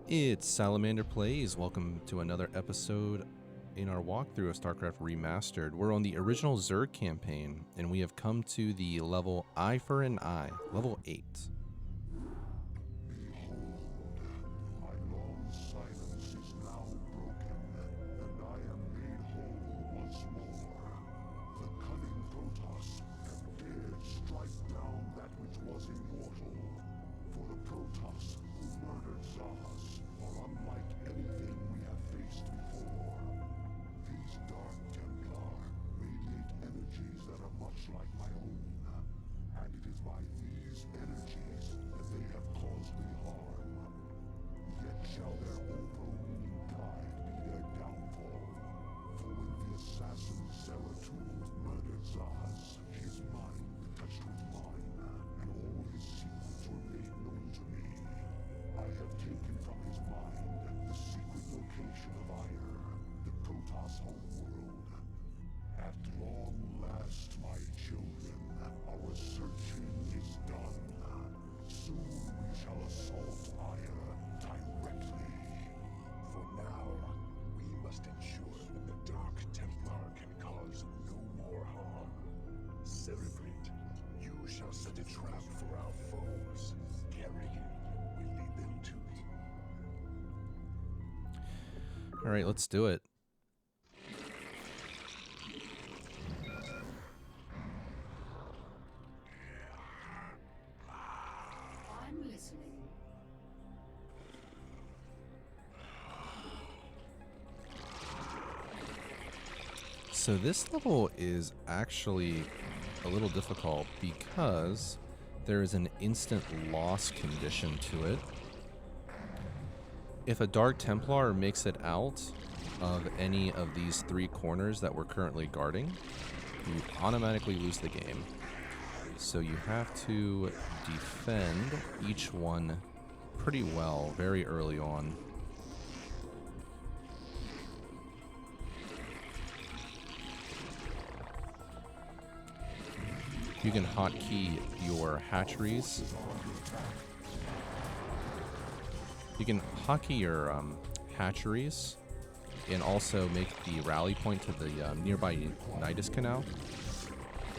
It's Salamander Plays. Welcome to another episode in our walkthrough of StarCraft Remastered. We're on the original Zerg campaign, and we have come to the level Eye for an Eye, level 8. All right, let's do it. I'm listening. So this level is actually a little difficult because there is an instant loss condition to it. If a Dark Templar makes it out of any of these three corners that we're currently guarding, you automatically lose the game. So you have to defend each one pretty well very early on. You can hotkey your hatcheries. You can hotkey your hatcheries and also make the rally point to the nearby Nidus Canal.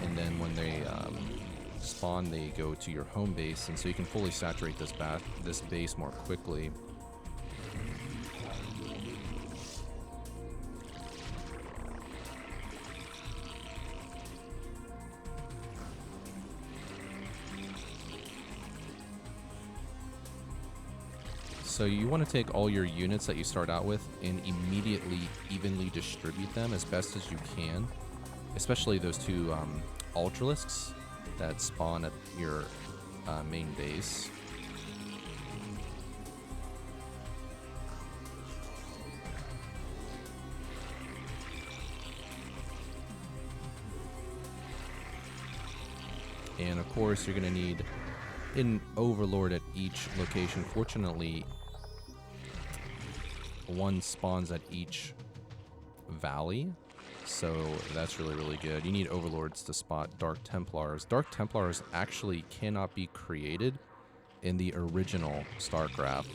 And then when they spawn, they go to your home base, and so you can fully saturate this base more quickly. So you want to take all your units that you start out with and immediately evenly distribute them as best as you can, especially those two Ultralisks that spawn at your main base. And of course you're going to need an Overlord at each location. Fortunately, one spawns at each valley, so that's really good. You need Overlords to spot Dark Templars. Dark Templars actually cannot be created in the original StarCraft.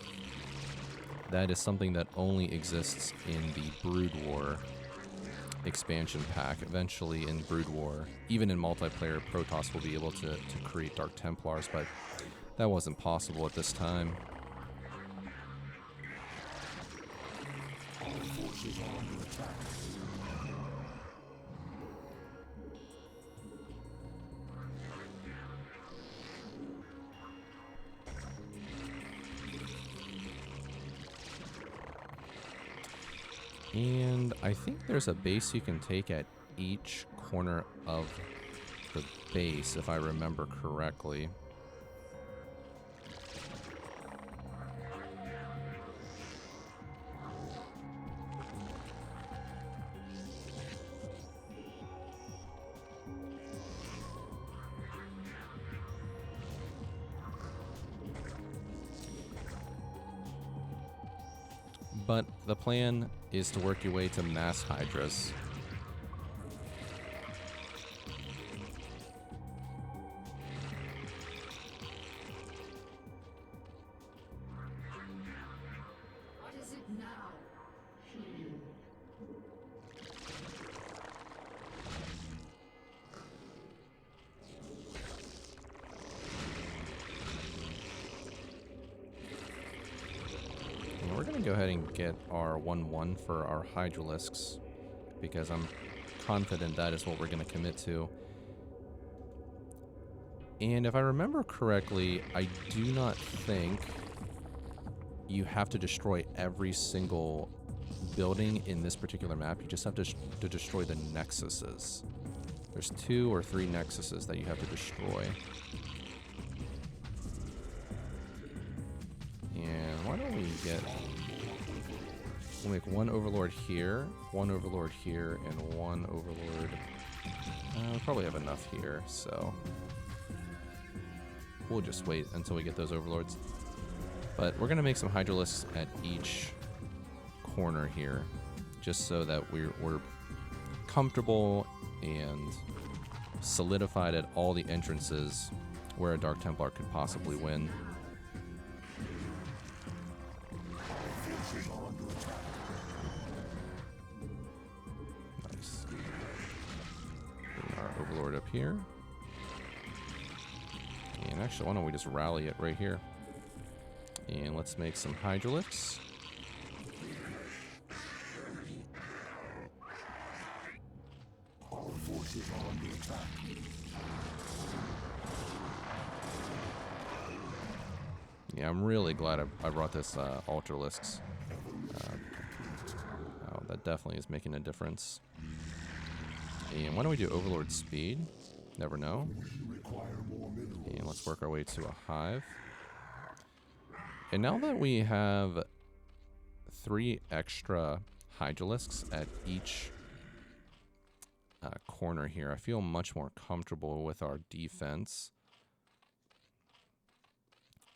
That is something that only exists in the Brood War expansion pack. Eventually in Brood War, even in multiplayer, Protoss will be able to create Dark Templars, but that wasn't possible at this time. And I think there's a base you can take at each corner of the base, if I remember correctly. But the plan is to work your way to mass Hydras. we're going to go ahead and get our 1-1 for our Hydralisks, because I'm confident that is what we're going to commit to. And if I remember correctly, I do not think you have to destroy every single building in this particular map. You just have to destroy the nexuses. There's 2 or 3 nexuses that you have to destroy. And why don't we we'll make 1 overlord here, 1 overlord here, and 1 overlord. We'll probably have enough here, so we'll just wait until we get those overlords. But we're gonna make some Hydralisks at each corner here, just so that we're comfortable and solidified at all the entrances where a Dark Templar could possibly win. Nice. Bring our overlord up here. And actually, why don't we just rally it right here? And let's make some Hydralisks. Yeah, I'm really glad I brought this Ultralisks. Oh, that definitely is making a difference. And why don't we do Overlord Speed? Never know. And let's work our way to a hive. And now that we have 3 extra Hydralisks at each corner here, I feel much more comfortable with our defense.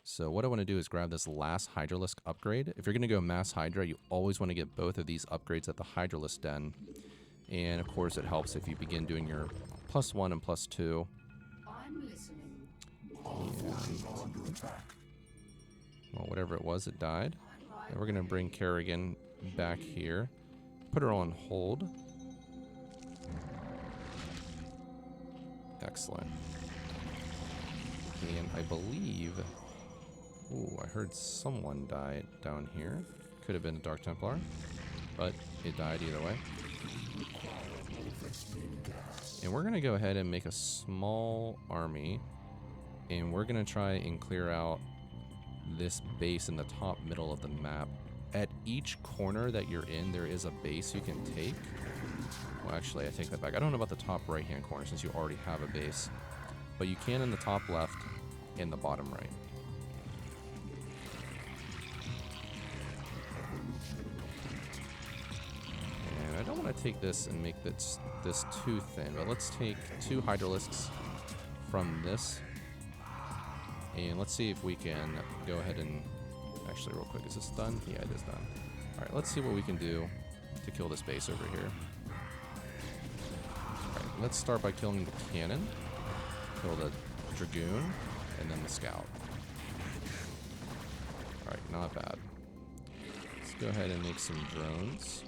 So what I want to do is grab this last Hydralisk upgrade. If you're going to go Mass Hydra, you always want to get both of these upgrades at the Hydralisk Den. And of course it helps if you begin doing your +1 and +2. I'm listening. Well, whatever it was, it died. And we're going to bring Kerrigan back here. Put her on hold. Excellent. And I believe... Ooh, I heard someone die down here. Could have been a Dark Templar, but it died either way. And we're going to go ahead and make a small army. And we're going to try and clear out this base in the top middle of the map. At each corner that you're in, there is a base you can take. Well, actually, I take that back. I don't know about the top right-hand corner since you already have a base. But you can in the top left and the bottom right. And I don't want to take this and make this too thin, but let's take 2 Hydralisks from this. And let's see if we can go ahead and... Actually, real quick, is this done? Yeah, it is done. Alright, let's see what we can do to kill this base over here. Alright, let's start by killing the cannon. Kill the Dragoon, and then the Scout. Alright, not bad. Let's go ahead and make some drones.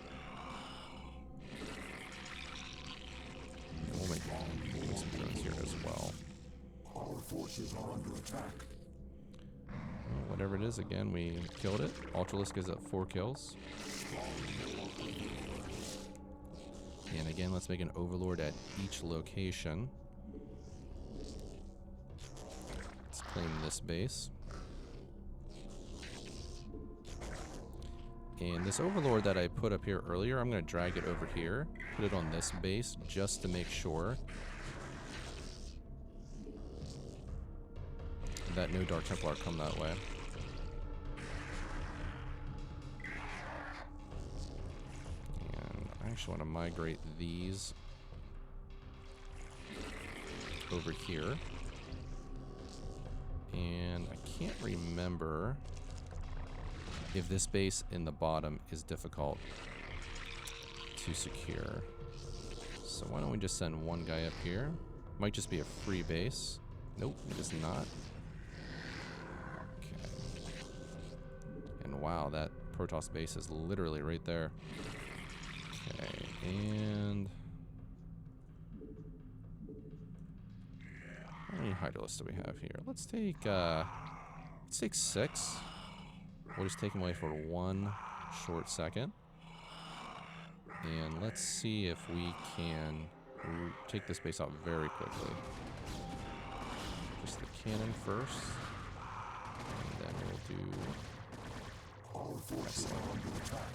And we'll make some drones here as well. Our forces are under attack. Well, whatever it is, again, we killed it. Ultralisk is at 4 kills. And again, let's make an Overlord at each location. Let's claim this base. And this Overlord that I put up here earlier, I'm going to drag it over here, put it on this base just to make sure that no Dark Templar come that way. And I actually want to migrate these over here. And I can't remember if this base in the bottom is difficult to secure. So why don't we just send one guy up here? Might just be a free base. Nope, it is not. Okay. And wow, that Protoss base is literally right there. Okay, and how many Hydralisks do we have here? Let's take 6. We'll just take him away for one short second. And let's see if we can take this base out very quickly. Just the cannon first. And then we'll do... Our forces are under attack.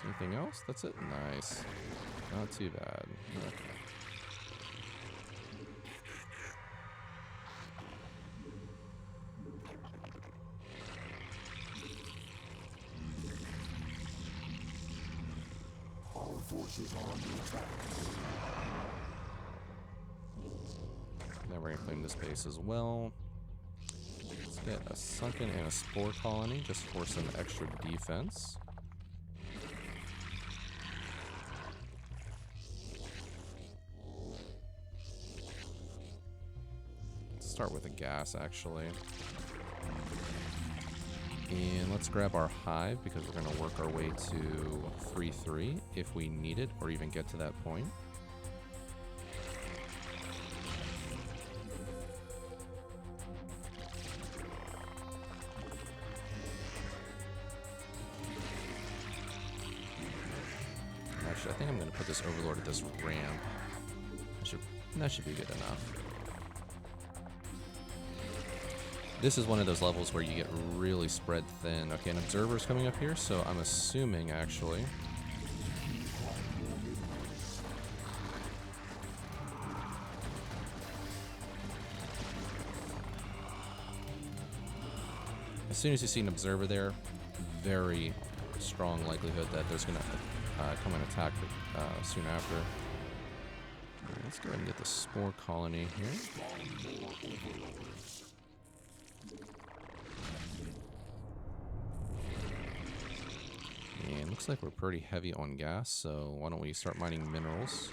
Anything else? That's it? Nice. Not too bad. Okay. Our forces are under attack. Now we're going to claim this base as well. Let's get a sunken and a spore colony just for some extra defense. Let's start with a gas actually. And let's grab our hive because we're going to work our way to 3-3 if we need it or even get to that point. Actually, I think I'm going to put this overlord at this ramp. That should be good enough. This is one of those levels where you get really spread thin. Okay, an observer's coming up here, so I'm assuming, actually... As soon as you see an observer there, very strong likelihood that there's going to come an attack soon after. Right, let's go ahead and get the spore colony here. And looks like we're pretty heavy on gas, so why don't we start mining minerals?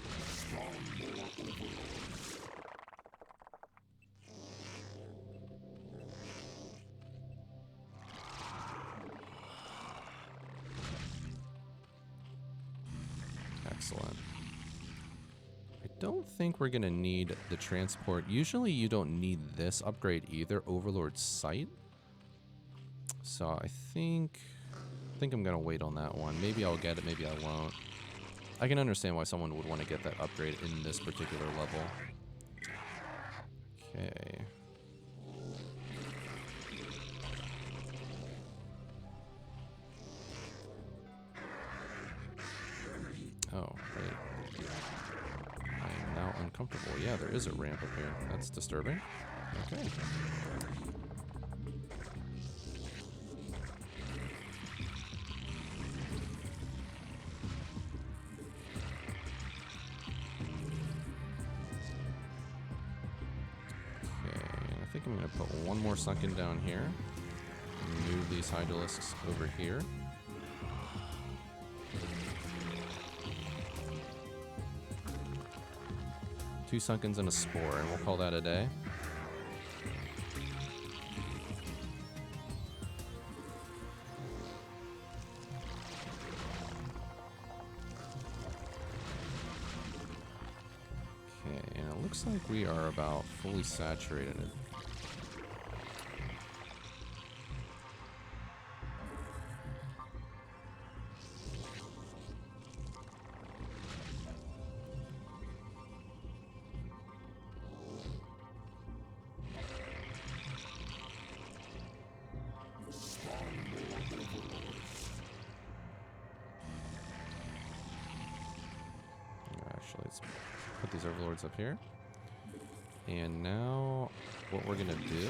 Excellent. I don't think we're gonna need the transport. Usually you don't need this upgrade either, Overlord Sight. So I think I'm gonna wait on that one. Maybe I'll get it, maybe I won't. I can understand why someone would want to get that upgrade in this particular level. Okay. Oh, wait. I am now uncomfortable. Yeah, there is a ramp up here. That's disturbing. Okay. I'm going to put one more sunken down here. Move these hydralisks over here. Two sunkens and a spore, and we'll call that a day. Okay, and it looks like we are about fully saturated. Let's put these overlords up here. And now what we're going to do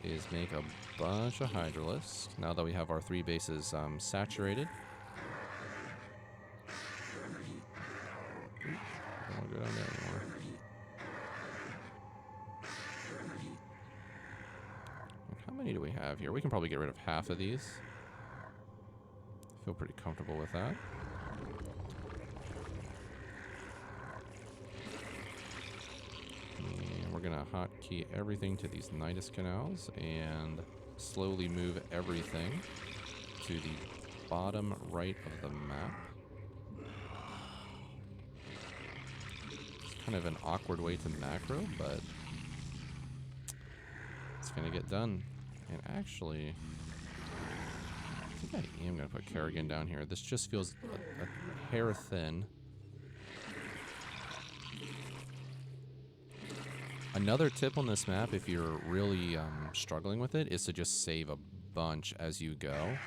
is make a bunch of hydralisks. Now that we have our 3 bases saturated. Don't want to go down there anymore. And how many do we have here? We can probably get rid of half of these. I feel pretty comfortable with that. We're gonna hotkey everything to these Nidus canals and slowly move everything to the bottom right of the map. It's kind of an awkward way to macro, but It's gonna get done. And actually, I think I am gonna put Kerrigan down here. This just feels a hair thin. Another tip on this map, if you're really struggling with it, is to just save a bunch as you go.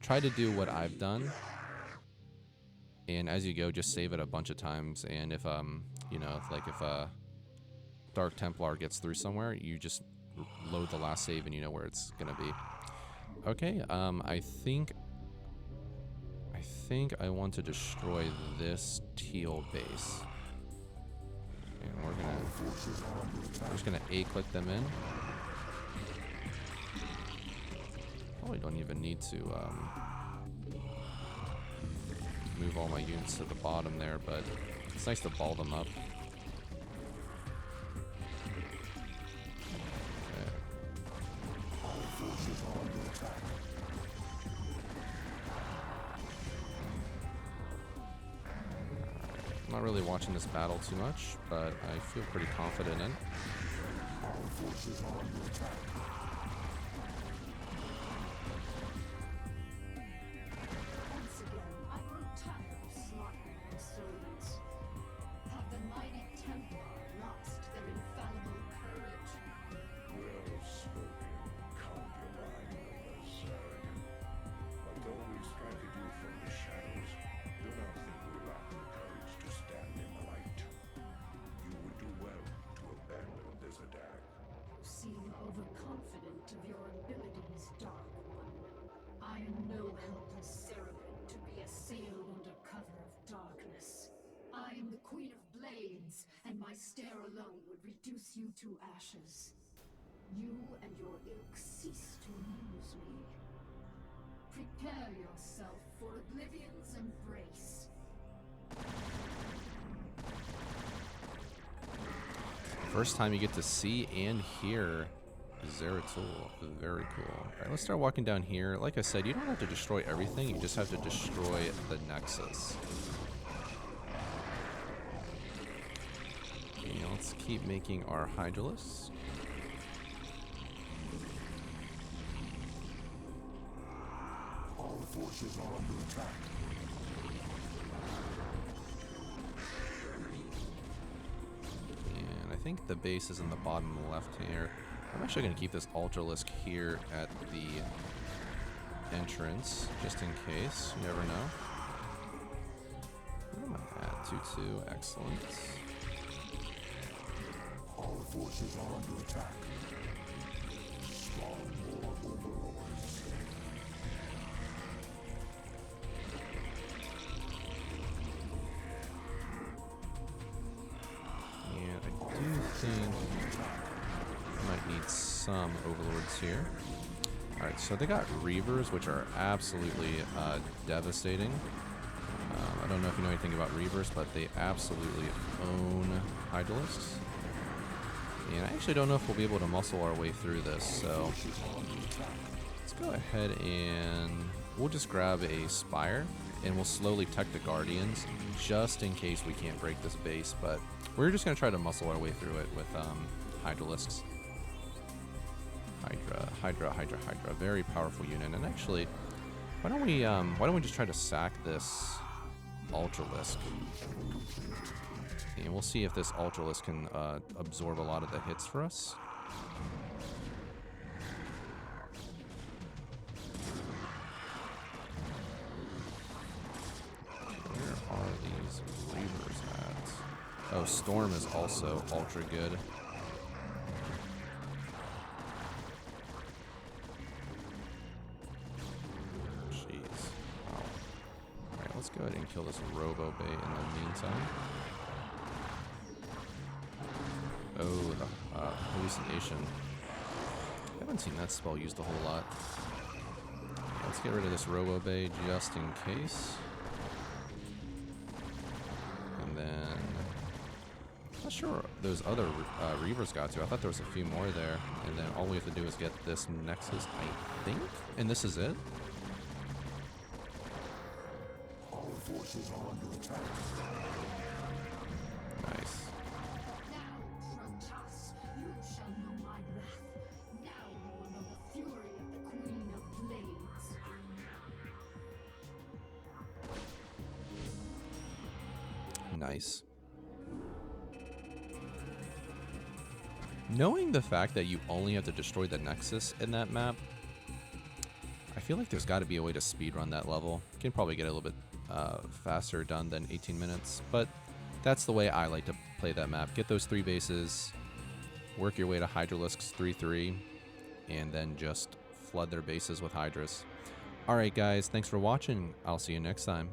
Try to do what I've done, and as you go, just save it a bunch of times. And if you know, if a Dark Templar gets through somewhere, you just load the last save, and you know where it's gonna be. Okay, I think I want to destroy this teal base. And we're just gonna A-click them in. Probably don't even need to move all my units to the bottom there, but it's nice to ball them up. Okay. I'm not really watching this battle too much, but I feel pretty confident in it. Once again, I grew tired of slaughtering my servants. Have the mighty Templar lost their infallible courage? Well spoken, concubine of the Zerg. Although we strike at you from the shadows, do not think we lack the courage to stand in the light. You would do well to abandon this attack. You seem overconfident of your abilities, Dark One. I am no helpless surrogate to be assailed under cover of darkness. I am the Queen of Blades, and my stare alone would reduce you to ashes. You and your ilk cease to amuse me. Prepare yourself for Oblivion's embrace. First time you get to see and hear Zeratul. Very cool. Alright, let's start walking down here. Like I said, you don't have to destroy everything, you just have to destroy the Nexus. Okay, let's keep making our Hydralisks. All forces are under attack. And I think the base is in the bottom left here. I'm actually going to keep this Ultralisk here at the entrance, just in case. You never know. What am I at? 2-2. Excellent. All forces are under attack. Strong war overlords. And I do think I might need some overlords here. Alright, so they got Reavers, which are absolutely devastating. I don't know if you know anything about Reavers, but they absolutely own Hydralisks. And I actually don't know if we'll be able to muscle our way through this, so let's go ahead and we'll just grab a Spire, and we'll slowly tech the Guardians, just in case we can't break this base, but we're just going to try to muscle our way through it with Hydralisks. Hydra. Very powerful unit. And actually, why don't we just try to sack this Ultralisk? And we'll see if this Ultralisk can absorb a lot of the hits for us. Where are these Reavers at? Oh, Storm is also ultra good. Let's go ahead and kill this Robo Bay in the meantime. Oh, the hallucination. I haven't seen that spell used a whole lot. Let's get rid of this Robo Bay just in case. And then... I'm not sure those other Reavers got to. I thought there was a few more there. And then all we have to do is get this Nexus, I think. And this is it. Forces are under attack. Nice. Now, Protoss, you shall know my wrath. Nice. Knowing the fact that you only have to destroy the Nexus in that map, I feel like there's got to be a way to speedrun that level. You can probably get a little bit faster done than 18 minutes, but that's the way I like to play that map. Get those 3 bases, work your way to Hydralisk's 3-3, and then just flood their bases with Hydras. Alright guys, thanks for watching. I'll see you next time.